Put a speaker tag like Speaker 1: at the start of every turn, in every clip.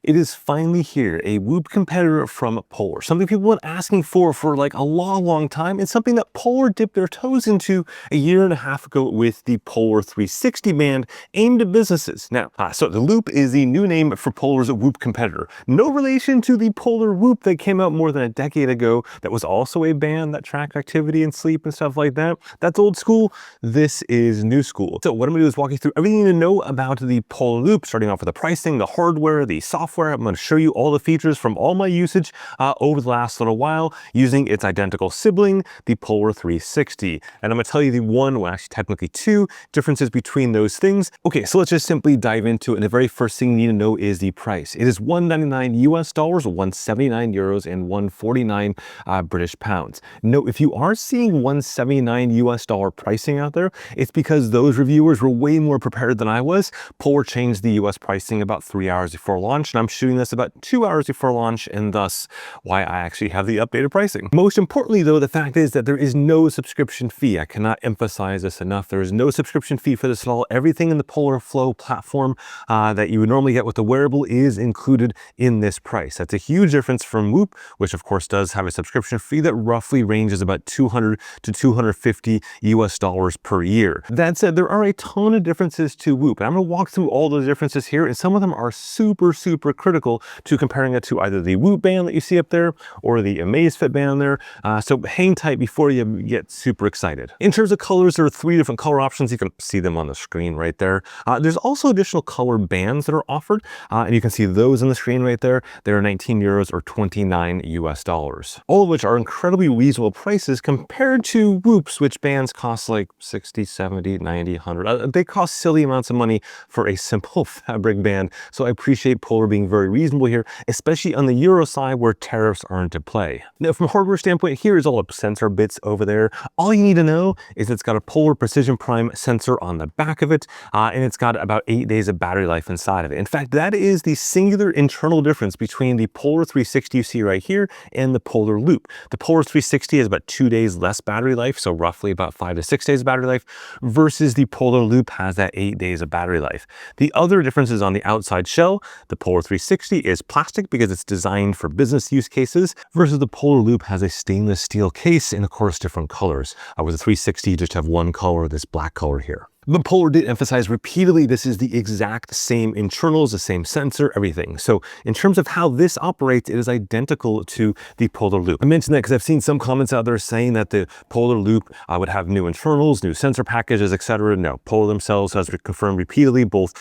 Speaker 1: It is finally here, a Whoop competitor from Polar. Something people have been asking for like a long time, and something that Polar dipped their toes into a year and a half ago with the Polar 360 band aimed at businesses. Now, so the Loop is the new name for Polar's Whoop competitor. No relation to the Polar Whoop that came out more than a decade ago that was also a band that tracked activity and sleep and stuff like that. That's old school. This is new school. So what I'm gonna do is walk you through everything you need to know about the Polar Loop, starting off with the pricing, the hardware, the software. I'm going to show you all the features from all my usage over the last little while using its identical sibling, the Polar 360. And I'm going to tell you the one, well actually technically two, differences between those things. Okay, so let's just simply dive into it. And the very first thing you need to know is the price. It is $199 US, 179 euros, and 149 British pounds. Note, if you are seeing $179 US pricing out there, it's because those reviewers were way more prepared than I was. Polar changed the US pricing about 3 hours before launch, and I'm shooting this about 2 hours before launch, and thus why I actually have the updated pricing. Most importantly though, the fact is that there is no subscription fee. I cannot emphasize this enough. There is no subscription fee for this at all. Everything in the Polar Flow platform that you would normally get with the wearable is included in this price. That's a huge difference from Whoop, which of course does have a subscription fee that roughly ranges about $200 to $250 US per year. That said, there are a ton of differences to Whoop, and I'm going to walk through all those differences here, and some of them are super critical to comparing it to either the Whoop band that you see up there or the Amazfit band there. So hang tight before you get super excited. In terms of colors, there are 3 different color options. You can see them on the screen right there. There's also additional color bands that are offered, and you can see those on the screen right there. They're 19 euros or 29 US dollars, all of which are incredibly reasonable prices compared to Whoop's, which bands cost like 60, 70, 90, 100. They cost silly amounts of money for a simple fabric band. So I appreciate Polar being very reasonable here, especially on the Euro side where tariffs aren't at play. Now, from a hardware standpoint, here is all the sensor bits over there. All you need to know is it's got a Polar Precision Prime sensor on the back of it, and it's got about 8 days of battery life inside of it. In fact, that is the singular internal difference between the Polar 360 you see right here and the Polar Loop. The Polar 360 has about 2 days less battery life, so roughly about 5 to 6 days of battery life, versus the Polar Loop has that 8 days of battery life. The other difference is on the outside shell. The Polar 360 is plastic because it's designed for business use cases, versus the Polar Loop has a stainless steel case in, of course, different colors. With the 360, you just have one color, this black color here. But Polar did emphasize repeatedly this is the exact same internals, the same sensor, everything. So in terms of how this operates, it is identical to the Polar Loop. I mentioned that because I've seen some comments out there saying that the Polar Loop would have new internals, new sensor packages, etc. No, Polar themselves has confirmed repeatedly, both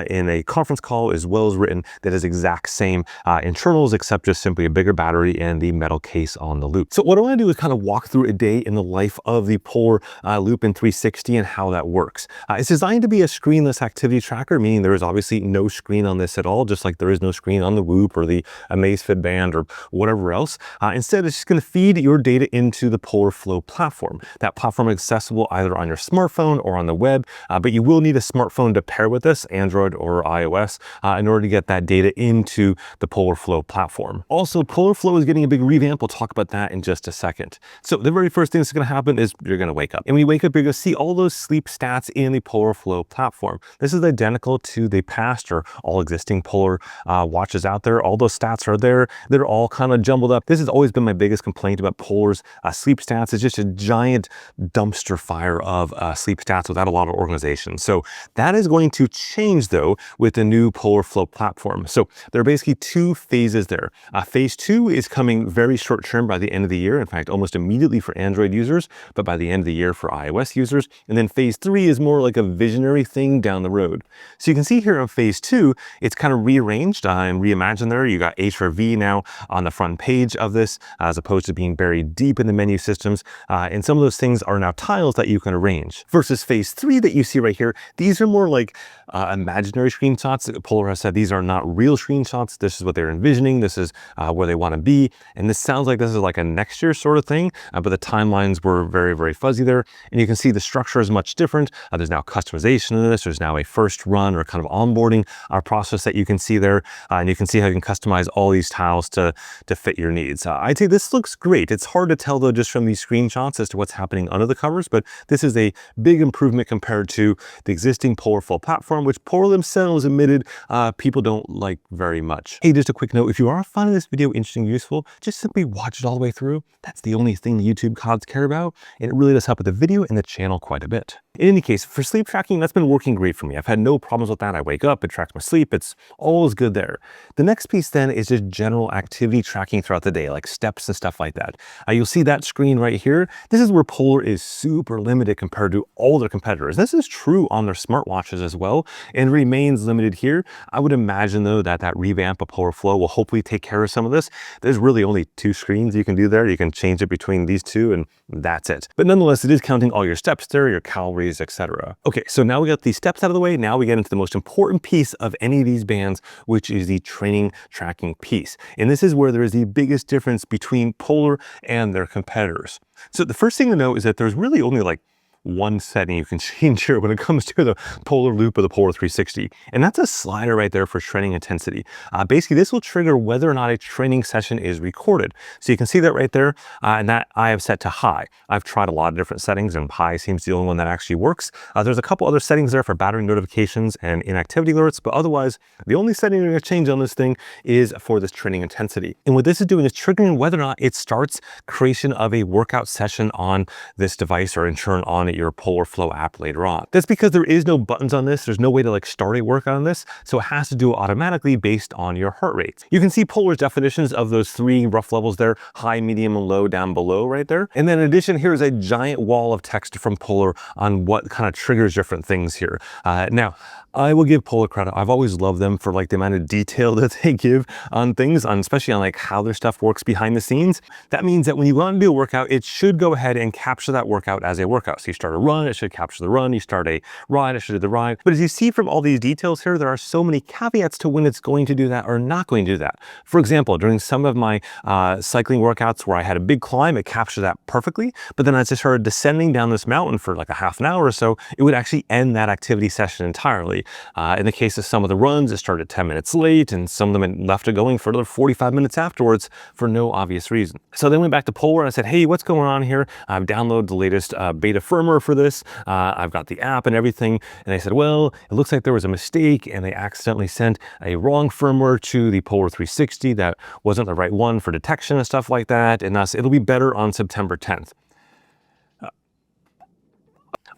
Speaker 1: in a conference call as well as written, that is exact same internals, except just simply a bigger battery and the metal case on the Loop. So what I want to do is kind of walk through a day in the life of the Polar Loop in 360 and how that works. It's designed to be a screenless activity tracker, meaning there is obviously no screen on this at all, just like there is no screen on the Whoop or the Amazfit band or whatever else. Instead, it's just going to feed your data into the Polar Flow platform. That platform is accessible either on your smartphone or on the web, but you will need a smartphone to pair with this, Android or iOS, in order to get that data into the Polar Flow platform. Also, Polar Flow is getting a big revamp. We'll talk about that in just a second. So the very first thing that's going to happen is you're going to wake up. And when you wake up, you're going to see all those sleep stats in the Polar Flow platform. This is identical to the past or all existing Polar watches out there. All those stats are there. They're all kind of jumbled up. This has always been my biggest complaint about Polar's sleep stats. It's just a giant dumpster fire of sleep stats without a lot of organization. So that is going to change though with the new Polar Flow platform. So there are basically 2 phases there. Phase 2 is coming very short term by the end of the year. In fact, almost immediately for Android users, but by the end of the year for iOS users. And then phase 3 is more like a visionary thing down the road. So you can see here on phase 2, it's kind of rearranged and reimagined there. You got HRV now on the front page of this, as opposed to being buried deep in the menu systems. And some of those things are now tiles that you can arrange. Versus phase 3 that you see right here, these are more like imaginary screenshots. Polar has said these are not real screenshots. This is what they're envisioning. This is where they want to be. And this sounds like this is like a next year sort of thing, but the timelines were very fuzzy there. And you can see the structure is much different. There's now customization in this. There's now a first run or kind of onboarding process that you can see there. And you can see how you can customize all these tiles to fit your needs. I'd say this looks great. It's hard to tell though just from these screenshots as to what's happening under the covers, but this is a big improvement compared to the existing Polar Flow platform, which Polar themselves admitted people don't like very much. Hey, just a quick note, if you are finding this video interesting and useful, just simply watch it all the way through. That's the only thing the YouTube gods care about, and it really does help with the video and the channel quite a bit. In any case, for sleep tracking, that's been working great for me. I've had no problems with that. I wake up, it tracks my sleep. It's always good there. The next piece then is just general activity tracking throughout the day, like steps and stuff like that. You'll see that screen right here. This is where Polar is super limited compared to all their competitors. This is true on their smartwatches as well, and remains limited here. I would imagine though that revamp of Polar Flow will hopefully take care of some of this. There's really only 2 screens you can do there. You can change it between these 2 and that's it. But nonetheless, it is counting all your steps there, your calories, etc. Okay, so now we got these steps out of the way. Now we get into the most important piece of any of these bands, which is the training tracking piece. And this is where there is the biggest difference between Polar and their competitors. So the first thing to know is that there's really only like one setting you can change here when it comes to the Polar Loop or the Polar 360. And that's a slider right there for training intensity. Basically, this will trigger whether or not a training session is recorded. So you can see that right there, and that I have set to high. I've tried a lot of different settings, and high seems the only one that actually works. There's a couple other settings there for battery notifications and inactivity alerts, but otherwise, the only setting you're going to change on this thing is for this training intensity. And what this is doing is triggering whether or not it starts creation of a workout session on this device or in turn on your Polar Flow app later on. That's because there is no buttons on this. There's no way to like start a workout on this. So it has to do it automatically based on your heart rate. You can see Polar's definitions of those 3 rough levels there, high, medium, and low down below right there. And then in addition, here's a giant wall of text from Polar on what kind of triggers different things here. Now, I will give Polar credit. I've always loved them for like the amount of detail that they give on things, especially on like how their stuff works behind the scenes. That means that when you want to do a workout, it should go ahead and capture that workout as a workout. So you start a run, it should capture the run. You start a ride, it should do the ride. But as you see from all these details here, there are so many caveats to when it's going to do that or not going to do that. For example, during some of my cycling workouts where I had a big climb, it captured that perfectly. But then as I started descending down this mountain for like a half an hour or so, it would actually end that activity session entirely. In the case of some of the runs, it started 10 minutes late, and some of them had left it going for another 45 minutes afterwards for no obvious reason. So then went back to Polar and I said, hey, what's going on here? I've downloaded the latest beta firmware for this. I've got the app and everything. And they said, well, it looks like there was a mistake and they accidentally sent a wrong firmware to the Polar 360 that wasn't the right one for detection and stuff like that. And thus it'll be better on September 10th.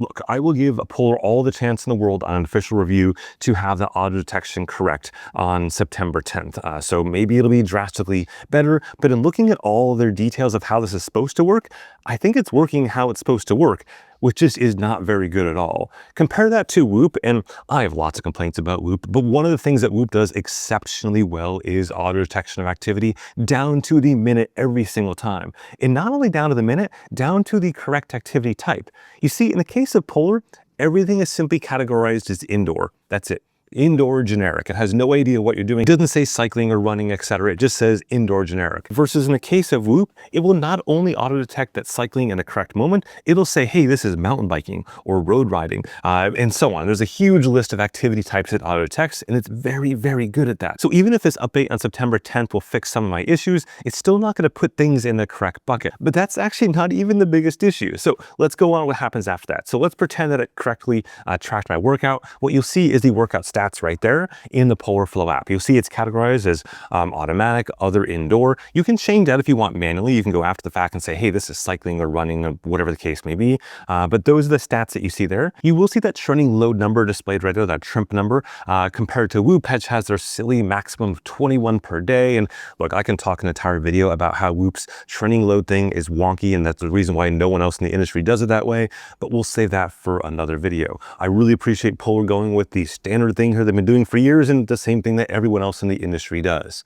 Speaker 1: Look, I will give Polar all the chance in the world on an official review to have the auto detection correct on September 10th. So maybe it'll be drastically better, but in looking at all their details of how this is supposed to work, I think it's working how it's supposed to work, which just is not very good at all. Compare that to Whoop, and I have lots of complaints about Whoop, but one of the things that Whoop does exceptionally well is auto detection of activity down to the minute every single time. And not only down to the minute, down to the correct activity type. You see, in the case of Polar, everything is simply categorized as indoor. That's it. Indoor generic. It has no idea what you're doing. It doesn't say cycling or running, etc. It just says indoor generic. Versus in the case of Whoop, it will not only auto detect that cycling in the correct moment, it'll say, hey, this is mountain biking or road riding, and so on. There's a huge list of activity types it auto detects, and it's very, very good at that. So even if this update on September 10th will fix some of my issues, it's still not going to put things in the correct bucket. But that's actually not even the biggest issue. So let's go on what happens after that. So let's pretend that it correctly tracked my workout. What you'll see is the workout stats right there in the Polar Flow app. You'll see it's categorized as automatic, other, indoor. You can change that if you want manually. You can go after the fact and say, hey, this is cycling or running or whatever the case may be. But those are the stats that you see there. You will see that training load number displayed right there, that TRIMP number, compared to Whoop, which has their silly maximum of 21 per day. And look, I can talk an entire video about how Whoop's training load thing is wonky, and that's the reason why no one else in the industry does it that way, but we'll save that for another video. I really appreciate Polar going with the standard thing here they've been doing for years and the same thing that everyone else in the industry does.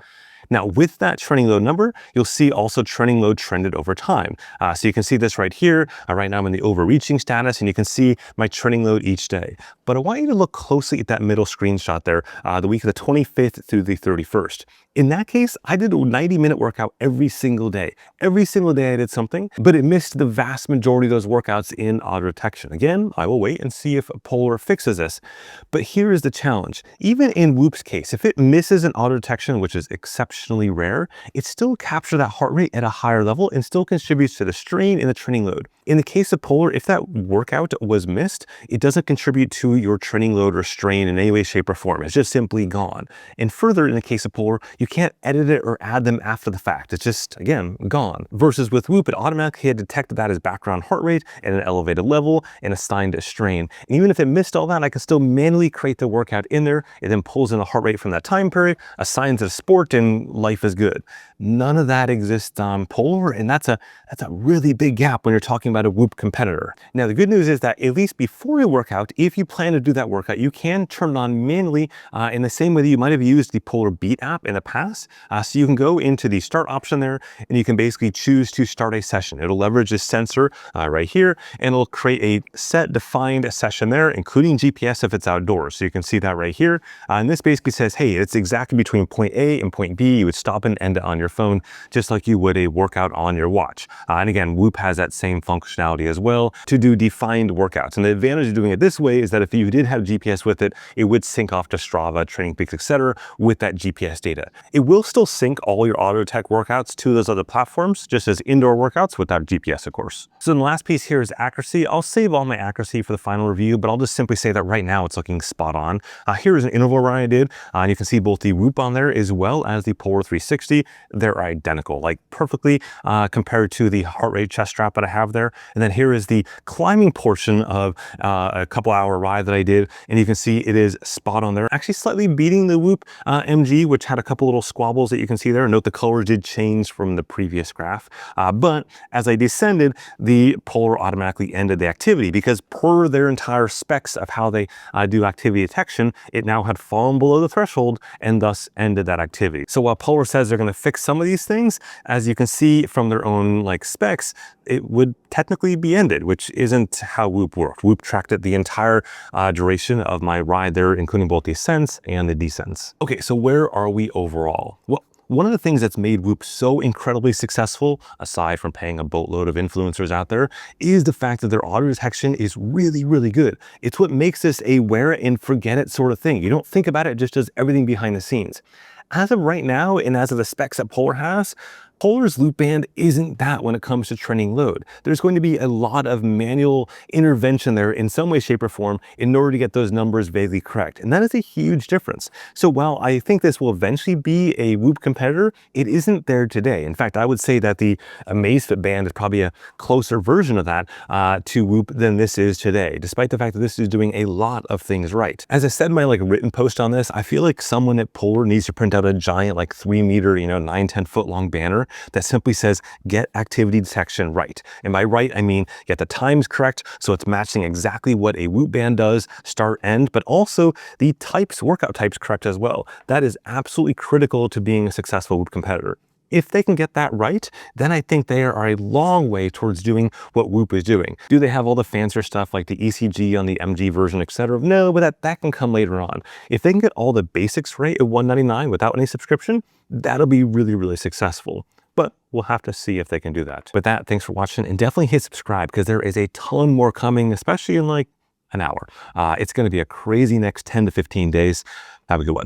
Speaker 1: Now, with that trending load number, you'll see also trending load trended over time. So you can see this right here. Right now I'm in the overreaching status, and you can see my trending load each day. But I want you to look closely at that middle screenshot there, the week of the 25th through the 31st. In that case, I did a 90-minute workout every single day. Every single day I did something, but it missed the vast majority of those workouts in auto detection. Again, I will wait and see if Polar fixes this. But here is the challenge. Even in Whoop's case, if it misses an auto detection, which is exceptionally rare, it still captures that heart rate at a higher level and still contributes to the strain and the training load. In the case of Polar, if that workout was missed, it doesn't contribute to your training load or strain in any way, shape, or form. It's just simply gone. And further, in the case of Polar, you can't edit it or add them after the fact. It's just, again, gone. Versus with Whoop, it automatically had detected that as background heart rate at an elevated level and assigned a strain. And even if it missed all that, I can still manually create the workout in there. It then pulls in a heart rate from that time period, assigns it a sport, and life is good. None of that exists on Polar, and that's a really big gap when you're talking about a Whoop competitor. Now, the good news is that at least before a workout, if you plan to do that workout, you can turn it on manually in the same way that you might have used the Polar Beat app in the past. So you can go into the start option there, and you can basically choose to start a session. It'll leverage this sensor right here, and it'll create a set defined session there, including GPS if it's outdoors. So you can see that right here. And this basically says, hey, it's exactly between point A and point B. You would stop and end it on your phone, just like you would a workout on your watch. And again, Whoop has that same functionality as well to do defined workouts. And the advantage of doing it this way is that if you did have GPS with it, it would sync off to Strava, Training Peaks, etc. with that GPS data. It will still sync all your auto tech workouts to those other platforms, just as indoor workouts without GPS, of course. So the last piece here is accuracy. I'll save all my accuracy for the final review, but I'll just simply say that right now it's looking spot on. Here is an interval run I did, and you can see both the Whoop on there as well as the Polar 360. They're identical, like perfectly compared to the heart rate chest strap that I have there. And then here is the climbing portion of a couple hour ride that I did, and you can see it is spot on there. Actually slightly beating the Whoop MG, which had a couple little squabbles that you can see there. Note the color did change from the previous graph, but as I descended, the Polar automatically ended the activity because per their entire specs of how they do activity detection, it now had fallen below the threshold and thus ended that activity. So while Polar says they're going to fix some of these things, as you can see from their own specs, it would technically be ended, which isn't how Whoop worked. Whoop tracked it the entire duration of my ride there, including both the ascents and the descents. Okay, so where are we overall? Well, one of the things that's made Whoop so incredibly successful, aside from paying a boatload of influencers out there, is the fact that their auto detection is really, really good. It's what makes this a wear it and forget it sort of thing. You don't think about it, it just does everything behind the scenes. As of right now, and as of the specs that Polar has, Polar's loop band isn't that when it comes to training load. There's going to be a lot of manual intervention there in some way, shape, or form in order to get those numbers vaguely correct. And that is a huge difference. So while I think this will eventually be a Whoop competitor, it isn't there today. In fact, I would say that the Amazfit band is probably a closer version of that to Whoop than this is today, despite the fact that this is doing a lot of things right. As I said in my written post on this, I feel like someone at Polar needs to print out a giant 3 meter, 9-10 foot long banner that simply says, get activity detection right. And by right, I mean get the times correct, so it's matching exactly what a Whoop band does, start, end, but also the types, workout types correct as well. That is absolutely critical to being a successful Whoop competitor. If they can get that right, then I think they are a long way towards doing what Whoop is doing. Do they have all the fancier stuff like the ECG on the MG version, etc.? No, but that can come later on. If they can get all the basics right at $199 without any subscription, that'll be really, really successful. But we'll have to see if they can do that. With that, thanks for watching, and definitely hit subscribe because there is a ton more coming, especially in an hour. It's going to be a crazy next 10 to 15 days. Have a good one.